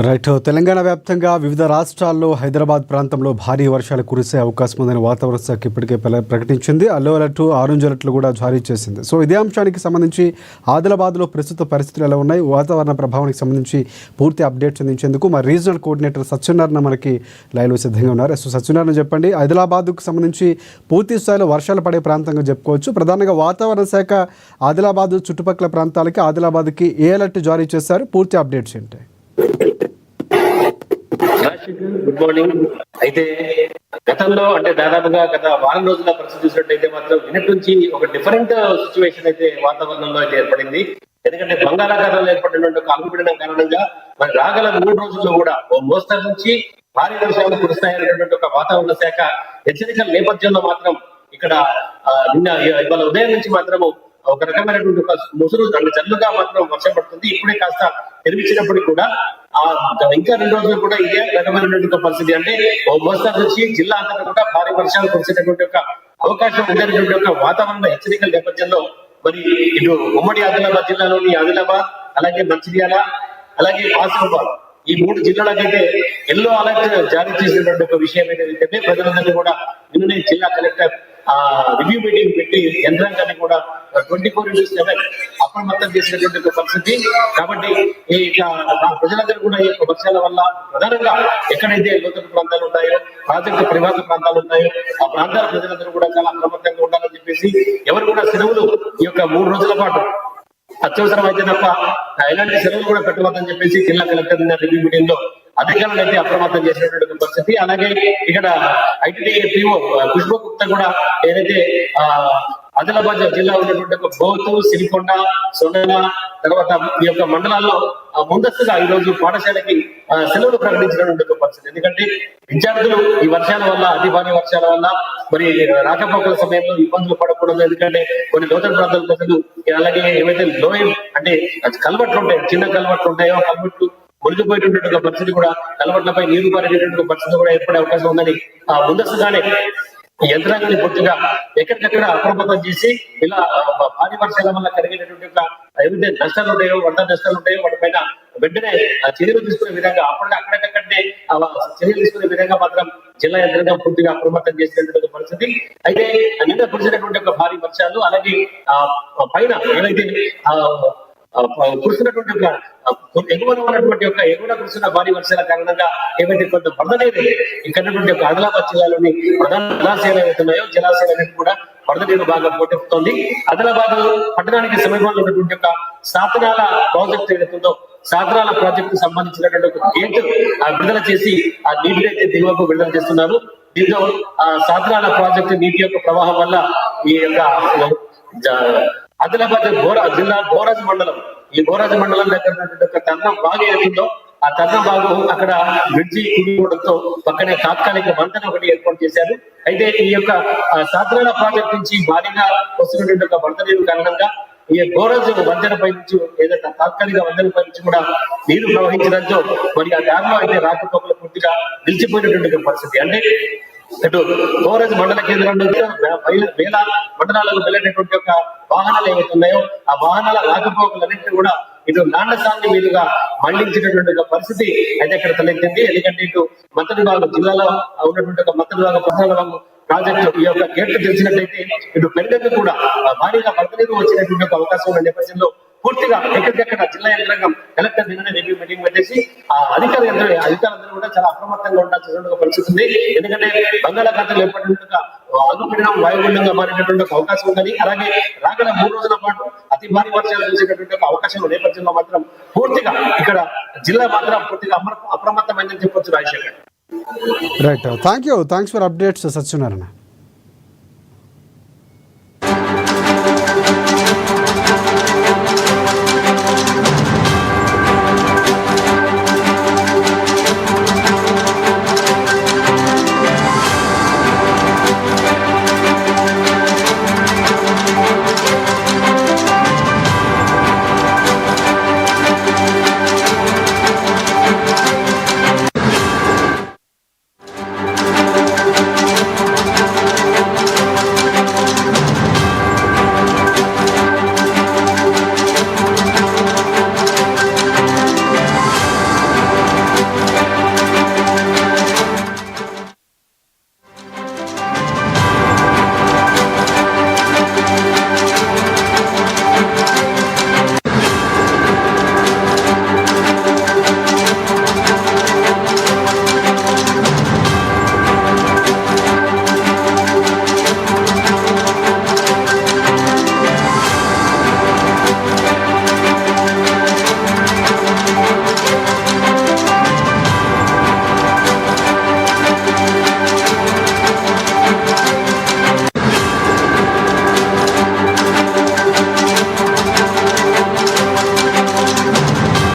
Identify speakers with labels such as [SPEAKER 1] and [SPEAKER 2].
[SPEAKER 1] Right. Telangana వ్యాప్తంగా వివిధ రాష్ట్రాల్లో హైదరాబాద్ ప్రాంతంలో భారీ వర్షాలు కురిసే అవకాశం ఉందని వాతావరణ శాఖ ఇప్పటికే ప్రకటించింది. అల్లో అలర్ట్, ఆరెంజ్ అలర్ట్లు కూడా జారీ చేసింది. సో ఇదే అంశానికి సంబంధించి ఆదిలాబాద్లో ప్రస్తుత పరిస్థితులు ఎలా ఉన్నాయి, వాతావరణ ప్రభావానికి సంబంధించి పూర్తి అప్డేట్స్ అందించేందుకు మా రీజనల్ కోఆర్డినేటర్ సత్యనారాయణ మనకి లైవ్లో సిద్ధంగా ఉన్నారు. సో సత్యనారాయణ, చెప్పండి, ఆదిలాబాద్కు సంబంధించి పూర్తి స్థాయిలో వర్షాలు పడే ప్రాంతంగా చెప్పుకోవచ్చు. ప్రధానంగా వాతావరణ శాఖ ఆదిలాబాద్ చుట్టుపక్కల ప్రాంతాలకి, ఆదిలాబాద్కి ఏ అలర్ట్ జారీ చేశారు, పూర్తి అప్డేట్స్ ఏంటి?
[SPEAKER 2] Good morning. అయితే గతంలో అంటే దాదాపుగా గత వారం రోజుల పరిస్థితి చూసినట్టయితే మాత్రం నిన్నటి నుంచి ఒక డిఫరెంట్ సిచ్యువేషన్ అయితే వాతావరణంలో అయితే ఏర్పడింది. ఎందుకంటే బంగాళాఖాతంలో ఏర్పడినటువంటి అల్పపీడనం కారణంగా మరి రాగల 3 రోజుల్లో కూడా ఓ మోస్తరు నుంచి భారీ వర్షాలు కురుస్తాయనేటువంటి ఒక వాతావరణ శాఖ హెచ్చరికల నేపథ్యంలో మాత్రం ఇక్కడ నిన్న ఇవాళ ఉదయం నుంచి మాత్రము ఒక రకమైనటువంటి ఒక ముసురు అంటే జల్లుగా మాత్రం వర్షం పడుతుంది. ఇప్పుడే కాస్త తెరిపించినప్పటికీ కూడా ఇంకా 2 రోజులు కూడా ఇదే రకమైనటువంటి పరిస్థితి, అంటే ఓ మోస్తరు నుంచి జిల్లా అంతటా కూడా భారీ వర్షాలు కురిసేటటువంటి ఒక అవకాశం ఉండేటువంటి ఒక వాతావరణ హెచ్చరికల నేపథ్యంలో మరి ఇటు ఉమ్మడి ఆదిలాబాద్ జిల్లాలోని ఆదిలాబాద్, అలాగే మంచిర్యాల, అలాగే ఆసిఫాబాద్, ఈ 3 జిల్లాలకైతే ఎల్లో అలర్ట్ జారీ చేసినటువంటి ఒక విషయం ఏంటంటే ప్రజలందరినీ కూడా నిన్ననే జిల్లా కలెక్టర్ రివ్యూ మీటింగ్ పెట్టి యంత్రాంగాన్ని కూడా 24/7 అప్రమత్తం చేసినటువంటి ఒక పరిస్థితి. కాబట్టి ప్రజలందరూ కూడా ఈ యొక్క వర్షాల వల్ల ప్రధానంగా ఎక్కడైతే లోతట్టు ప్రాంతాలు ఉన్నాయో, ప్రాజెక్టు పరివాహక ప్రాంతాలు ఉన్నాయో, ఆ ప్రాంతాల ప్రజలందరూ కూడా చాలా అప్రమత్తంగా ఉండాలని చెప్పేసి ఎవరు కూడా సెలవులు ఈ యొక్క 3 రోజుల పాటు అత్యవసరం అయితే తప్ప ఎలాంటి సెలవులు కూడా పెట్టవద్దని చెప్పేసి జిల్లా కలెక్టర్ రివ్యూ మీటింగ్ లో అధికారులు అయితే అప్రమత్తం చేసినటువంటి పరిస్థితి. అలాగే ఇక్కడ ఐటీడీఏ పిఓ పుష్పగుప్తా కూడా ఏదైతే ఆదిలాబాద్ జిల్లా ఉన్నటువంటి ఒక బోతు, సిరికొండ, సొన్నెల తర్వాత ఈ యొక్క మండలాల్లో ముందస్తుగా ఈ రోజు పాఠశాలకి సెలవులు ప్రకటించినటువంటి పరిస్థితి. ఎందుకంటే విద్యార్థులు ఈ వర్షాల వల్ల, అతి భారీ వర్షాల వల్ల మరి రాకపోకల సమయంలో ఇబ్బందులు పడకూడదు. ఎందుకంటే కొన్ని లోతట్టు ప్రాంతాల ప్రజలు, అలాగే ఏవైతే లోయ అంటే కల్వట్లు ఉంటాయో, చిన్న కల్వట్లు ఉంటాయో, కల్వట్లు మునిగిపోయేటువంటి పరిస్థితి కూడా, కలవట్లపై నీరు పారేటువంటి పరిస్థితి కూడా ఏర్పడే అవకాశం ఉందని ముందస్తుగానే యంత్రాంగాన్ని పూర్తిగా ఎక్కడికక్కడ అప్రమత్తం చేసి ఇలా భారీ వర్షాల వల్ల కలిగినటువంటి ఏవైతే నష్టాలు ఉంటాయో, వరద నష్టాలు ఉంటాయో వాటిపైన వెంటనే చర్యలు తీసుకునే విధంగా అక్కడికక్కడే చర్యలు తీసుకునే విధంగా మాత్రం జిల్లా యంత్రాంగం పూర్తిగా అప్రమత్తం చేసినటువంటి పరిస్థితి. అయితే నిన్న కురిసినటువంటి ఒక భారీ వర్షాలు, అలాగే పైన ఏదైతే కురిసినటువంటి ఎగువన ఉన్నటువంటి యొక్క ఎగువన కురిసిన భారీ వర్షాల కారణంగా ఏవైతే కొంత వరద నీరు ఇక్కడ ఆదిలాబాద్ జిల్లాలోని ప్రధాన జలాశయాలు ఏవైతున్నాయో జలాశయాలన్నిటి కూడా వరద నీరు బాగా పోటెత్తుతోంది. ఆదిలాబాద్ పట్టణానికి సమీపంలో ఉన్నటువంటి యొక్క సాతనాల ప్రాజెక్ట్ ఏదైతుందో, సాతనాల ప్రాజెక్టు సంబంధించినటువంటి ఒక గేట్ విడుదల చేసి ఆ నీటిని అయితే దిగువకు విడుదల చేస్తున్నారు. దీంతో సాతనాల ప్రాజెక్టు నీటి యొక్క ప్రవాహం వల్ల ఈ యొక్క ఆదిలాబాద్ జిల్లా బోరాజ్ మండలం, ఈ బోరాజ్ మండలం దగ్గర తర్ణం బాగా ఏదైందో ఆ తర్ణం బాగు అక్కడ బ్రిడ్జి కూలిపోవడంతో పక్కనే తాత్కాలిక వంతెన ఒకటి ఏర్పాటు చేశారు. అయితే ఈ యొక్క సాధారణ ప్రాజెక్ట్ నుంచి భారీగా వస్తున్నటువంటి ఒక వరద నీరు కారణంగా ఈ బోరాజ్ వంతెన పై నుంచి ఏదైతే తాత్కాలిక వంతెన పై నుంచి కూడా నీరు ప్రవహించడంతో మరి ఆ దారిలో అయితే రాకపోకలు పూర్తిగా నిలిచిపోయినటువంటి పరిస్థితి. అంటే ఇటు బోరాజ్ మండల కేంద్రం నుంచి వేల మండలాలకు వెళ్ళేటటువంటి ఒక వాహనాలు ఏవైతున్నాయో ఆ వాహనాల రాకపోకలన్నింటినీ కూడా ఇటు నాండసాన్ని మీదుగా మళ్లించినటువంటి ఒక పరిస్థితి అయితే అక్కడ తలెత్తింది. ఎందుకంటే ఇటు మంత్రిబాగు జిల్లాలో ఉన్నటువంటి ఒక మంత్రిబాగు ప్రధాన ప్రాజెక్టు ఈ యొక్క గేట్లు తెలిసినట్లయితే ఇటు పెద్దకు కూడా భారీగా వరద నీరు వచ్చినటువంటి ఒక అవకాశం ఉన్న నేపథ్యంలో పూర్తిగా ఎక్కడికక్కడ జిల్లా యంత్రాంగం కలెక్టర్ నిన్న రివ్యూ మీటింగ్ పెట్టేసి ఆ అధికారులందరూ కూడా చాలా అప్రమత్తంగా ఉండాల్సిన పరిస్థితి ఉంది. ఎందుకంటే బంగాళాఖాతంలో ఏర్పడినట్టుగా అల్పపీడనం వాయుగుండంగా మారినటువంటి ఒక అవకాశం ఉందని, అలాగే రాగల 3 రోజుల పాటు అతి భారీ వర్షాలు చూసేటటువంటి ఒక అవకాశం నేపథ్యంలో మాత్రం పూర్తిగా ఇక్కడ జిల్లా మాత్రం పూర్తిగా అప్రమత్తమైందని చెప్పొచ్చు. Rajasekhar.
[SPEAKER 1] Right. Thanks for updates Satyanarayana.